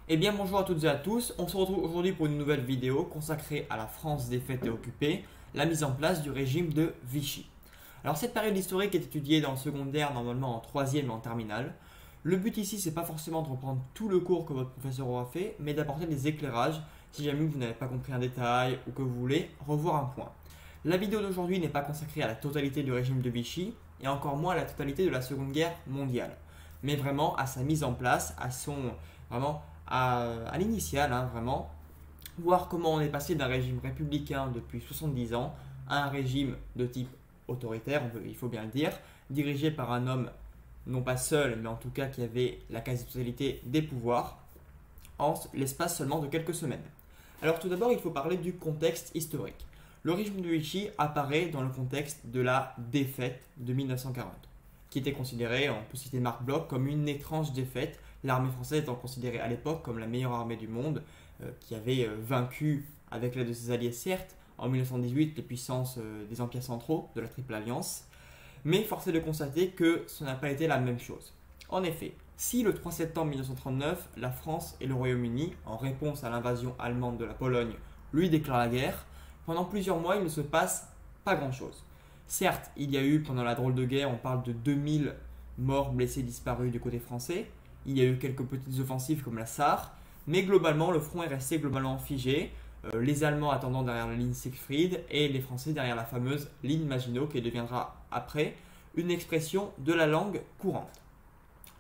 Eh bien bonjour à toutes et à tous, on se retrouve aujourd'hui pour une nouvelle vidéo consacrée à la France défaite et occupée, la mise en place du régime de Vichy. Alors cette période historique est étudiée dans le secondaire, normalement en troisième et en terminale. Le but ici c'est pas forcément de reprendre tout le cours que votre professeur aura fait, mais d'apporter des éclairages si jamais vous n'avez pas compris un détail ou que vous voulez revoir un point. La vidéo d'aujourd'hui n'est pas consacrée à la totalité du régime de Vichy et encore moins à la totalité de la Seconde Guerre mondiale, mais vraiment à sa mise en place, à son vraiment à l'initiale, vraiment, voir comment on est passé d'un régime républicain depuis 70 ans à un régime de type autoritaire, il faut bien le dire, dirigé par un homme non pas seul, mais en tout cas qui avait la quasi-totalité des pouvoirs, en l'espace seulement de quelques semaines. Alors tout d'abord, il faut parler du contexte historique. Le régime de Vichy apparaît dans le contexte de la défaite de 1940, qui était considérée, on peut citer Marc Bloch, comme une étrange défaite, l'armée française étant considérée à l'époque comme la meilleure armée du monde, qui avait vaincu, avec l'aide de ses alliés certes, en 1918 les puissances des empires centraux de la Triple Alliance, mais force est de constater que ce n'a pas été la même chose. En effet, si le 3 septembre 1939, la France et le Royaume-Uni, en réponse à l'invasion allemande de la Pologne, lui déclarent la guerre, pendant plusieurs mois il ne se passe pas grand-chose. Certes, il y a eu pendant la drôle de guerre, on parle de 2000 morts, blessés, disparus du côté français, il y a eu quelques petites offensives comme la Sarre, mais globalement le front est resté globalement figé, les Allemands attendant derrière la ligne Siegfried et les Français derrière la fameuse ligne Maginot qui deviendra après une expression de la langue courante.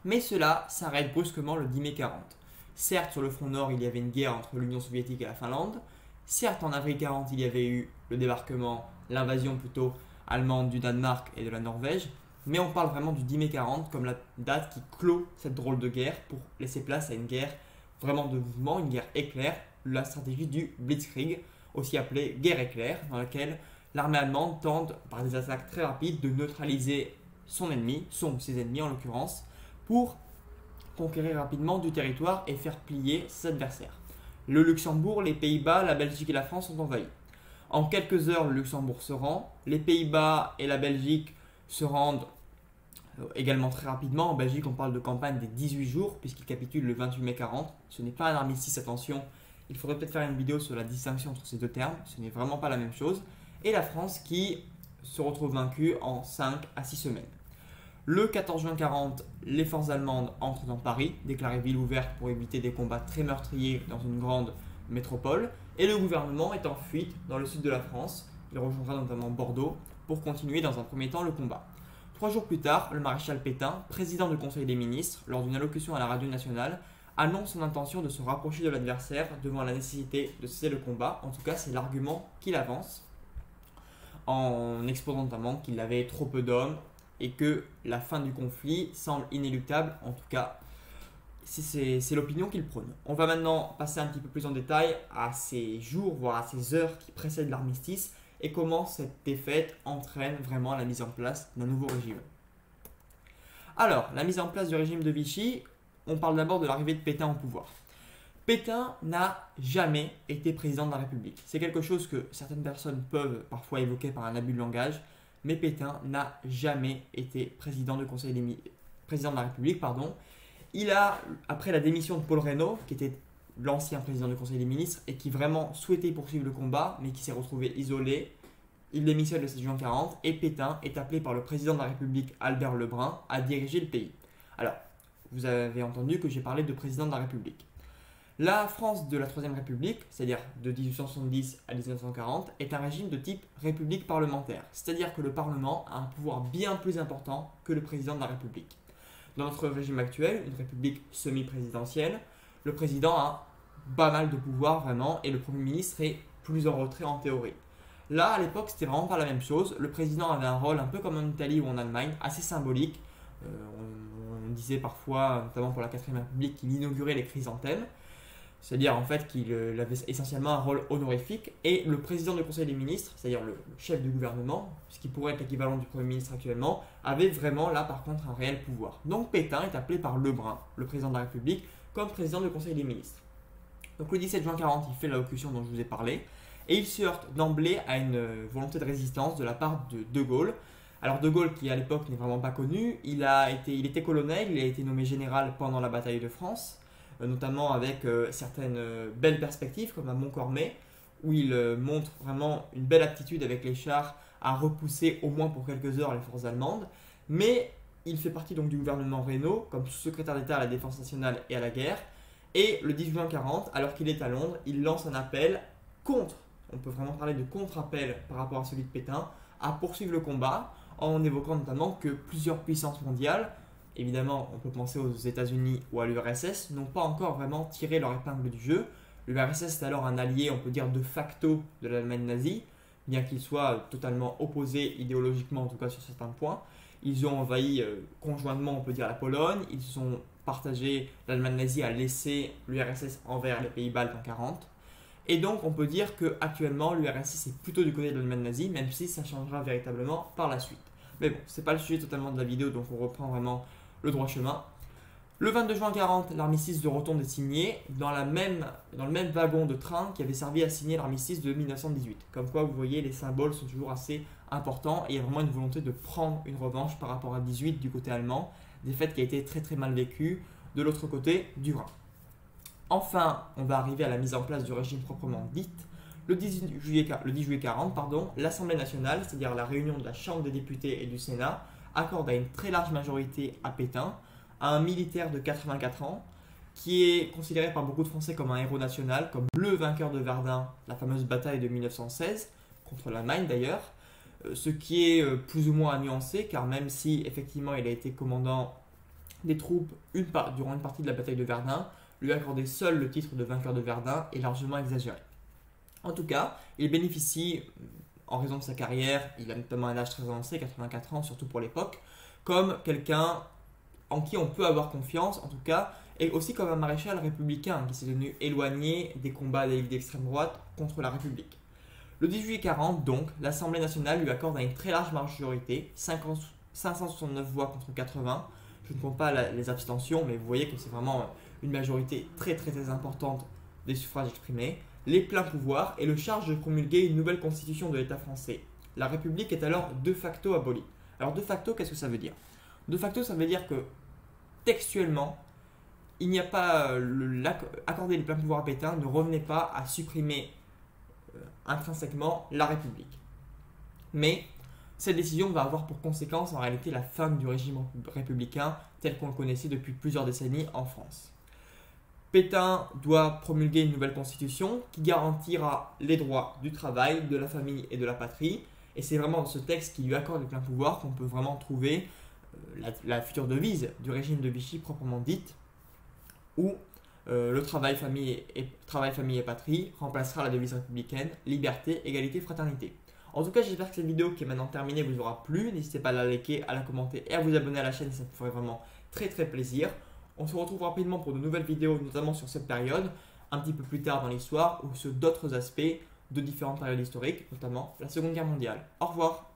Mais cela s'arrête brusquement le 10 mai 40. Certes, sur le front nord, il y avait une guerre entre l'Union soviétique et la Finlande. Certes, en avril 40, il y avait eu le débarquement, l'invasion plutôt allemande du Danemark et de la Norvège. Mais on parle vraiment du 10 mai 40 comme la date qui clôt cette drôle de guerre pour laisser place à une guerre vraiment de mouvement, une guerre éclair, la stratégie du Blitzkrieg, aussi appelée guerre éclair, dans laquelle l'armée allemande tente par des attaques très rapides de neutraliser son ennemi, ses ennemis en l'occurrence, pour conquérir rapidement du territoire et faire plier ses adversaires. Le Luxembourg, les Pays-Bas, la Belgique et la France sont envahis. En quelques heures, le Luxembourg se rend, les Pays-Bas et la Belgique se rendent également très rapidement. En Belgique, on parle de campagne des 18 jours, puisqu'ils capitulent le 28 mai 40. Ce n'est pas un armistice, attention. Il faudrait peut-être faire une vidéo sur la distinction entre ces deux termes. Ce n'est vraiment pas la même chose. Et la France qui se retrouve vaincue en 5 à 6 semaines. Le 14 juin 40, les forces allemandes entrent dans Paris, déclarées ville ouverte pour éviter des combats très meurtriers dans une grande métropole. Et le gouvernement est en fuite dans le sud de la France. Il rejoindra notamment Bordeaux pour continuer dans un premier temps le combat. 3 jours plus tard, le maréchal Pétain, président du Conseil des ministres, lors d'une allocution à la radio nationale, annonce son intention de se rapprocher de l'adversaire devant la nécessité de cesser le combat. En tout cas, c'est l'argument qu'il avance, en exposant notamment qu'il avait trop peu d'hommes et que la fin du conflit semble inéluctable. En tout cas, c'est l'opinion qu'il prône. On va maintenant passer un petit peu plus en détail à ces jours, voire à ces heures qui précèdent l'armistice, et comment cette défaite entraîne vraiment la mise en place d'un nouveau régime. Alors, la mise en place du régime de Vichy, on parle d'abord de l'arrivée de Pétain au pouvoir. Pétain n'a jamais été président de la République. C'est quelque chose que certaines personnes peuvent parfois évoquer par un abus de langage, mais Pétain n'a jamais été président de la République. Il a, après la démission de Paul Reynaud, qui était l'ancien président du Conseil des ministres et qui vraiment souhaitait poursuivre le combat, mais qui s'est retrouvé isolé. Il démissionne le 7 juin 40 et Pétain est appelé par le président de la République, Albert Lebrun, à diriger le pays. Alors, vous avez entendu que j'ai parlé de président de la République. La France de la Troisième République, c'est-à-dire de 1870 à 1940, est un régime de type république parlementaire, c'est-à-dire que le Parlement a un pouvoir bien plus important que le président de la République. Dans notre régime actuel, une république semi-présidentielle, le président a pas mal de pouvoir vraiment et le Premier ministre est plus en retrait en théorie. Là, à l'époque, c'était vraiment pas la même chose. Le président avait un rôle un peu comme en Italie ou en Allemagne, assez symbolique. On disait parfois, notamment pour la 4ème République, qu'il inaugurait les chrysanthèmes. C'est-à-dire en fait qu'il avait essentiellement un rôle honorifique. Et le président du Conseil des ministres, c'est-à-dire le chef du gouvernement, ce qui pourrait être l'équivalent du Premier ministre actuellement, avait vraiment là par contre un réel pouvoir. Donc Pétain est appelé par Lebrun, le président de la République, comme président du Conseil des ministres. Donc le 17 juin 40, il fait l'allocution dont je vous ai parlé, et il se heurte d'emblée à une volonté de résistance de la part de De Gaulle. Alors De Gaulle, qui à l'époque n'est vraiment pas connu, il était colonel, il a été nommé général pendant la bataille de France, notamment avec certaines belles perspectives comme à Montcormet, où il montre vraiment une belle aptitude avec les chars à repousser au moins pour quelques heures les forces allemandes. Mais il fait partie donc du gouvernement Reynaud comme sous-secrétaire d'État à la Défense nationale et à la guerre. Et le 10 juin 40, alors qu'il est à Londres, il lance un appel contre, on peut vraiment parler de contre-appel par rapport à celui de Pétain, à poursuivre le combat en évoquant notamment que plusieurs puissances mondiales, évidemment on peut penser aux États-Unis ou à l'URSS, n'ont pas encore vraiment tiré leur épingle du jeu. L'URSS est alors un allié, on peut dire de facto, de l'Allemagne nazie, bien qu'il soit totalement opposé idéologiquement, en tout cas sur certains points. Ils ont envahi conjointement, on peut dire, la Pologne. Ils ont partagé, l'Allemagne nazie a laissé l'URSS envers les pays baltes en 1940. Et donc on peut dire qu'actuellement l'URSS est plutôt du côté de l'Allemagne nazie, même si ça changera véritablement par la suite. Mais bon, c'est pas le sujet totalement de la vidéo, donc on reprend vraiment le droit chemin. Le 22 juin 1940, l'armistice de Rotonde est signé dans le même wagon de train qui avait servi à signer l'armistice de 1918. Comme quoi, vous voyez, les symboles sont toujours assez importants et il y a vraiment une volonté de prendre une revanche par rapport à 18 du côté allemand, défaite qui a été très très mal vécue de l'autre côté du Rhin. Enfin, on va arriver à la mise en place du régime proprement dit. Le 10 juillet 1940, l'Assemblée nationale, c'est-à-dire la réunion de la Chambre des députés et du Sénat, accorde à une très large majorité à Pétain, à un militaire de 84 ans, qui est considéré par beaucoup de Français comme un héros national, comme le vainqueur de Verdun, la fameuse bataille de 1916, contre l'Allemagne d'ailleurs, ce qui est plus ou moins à nuancer, car même si effectivement il a été commandant des troupes durant une partie de la bataille de Verdun, lui accorder seul le titre de vainqueur de Verdun est largement exagéré. En tout cas, il bénéficie, en raison de sa carrière, il a notamment un âge très avancé, 84 ans surtout pour l'époque, comme quelqu'un en qui on peut avoir confiance, en tout cas, et aussi comme un maréchal républicain qui s'est tenu éloigné des combats des ligues d'extrême droite contre la République. Le 18 juillet 40, donc, l'Assemblée nationale lui accorde à une très large majorité, 569 voix contre 80. Je ne compte pas les abstentions, mais vous voyez que c'est vraiment une majorité très très très importante des suffrages exprimés, les pleins pouvoirs et le charge de promulguer une nouvelle constitution de l'État français. La République est alors de facto abolie. Alors de facto, qu'est-ce que ça veut dire? De facto, ça veut dire que textuellement, il n'y a pas accorder les pleins pouvoirs à Pétain ne revenait pas à supprimer intrinsèquement la République. Mais cette décision va avoir pour conséquence en réalité la fin du régime républicain tel qu'on le connaissait depuis plusieurs décennies en France. Pétain doit promulguer une nouvelle constitution qui garantira les droits du travail, de la famille et de la patrie. Et c'est vraiment dans ce texte qui lui accorde les pleins pouvoirs qu'on peut vraiment trouver la future devise du régime de Vichy proprement dite, où le travail, famille et patrie remplacera la devise républicaine, liberté, égalité, fraternité. En tout cas, j'espère que cette vidéo qui est maintenant terminée vous aura plu. N'hésitez pas à la liker, à la commenter et à vous abonner à la chaîne, ça me ferait vraiment très très plaisir. On se retrouve rapidement pour de nouvelles vidéos, notamment sur cette période, un petit peu plus tard dans l'histoire, ou sur d'autres aspects de différentes périodes historiques, notamment la Seconde Guerre mondiale. Au revoir.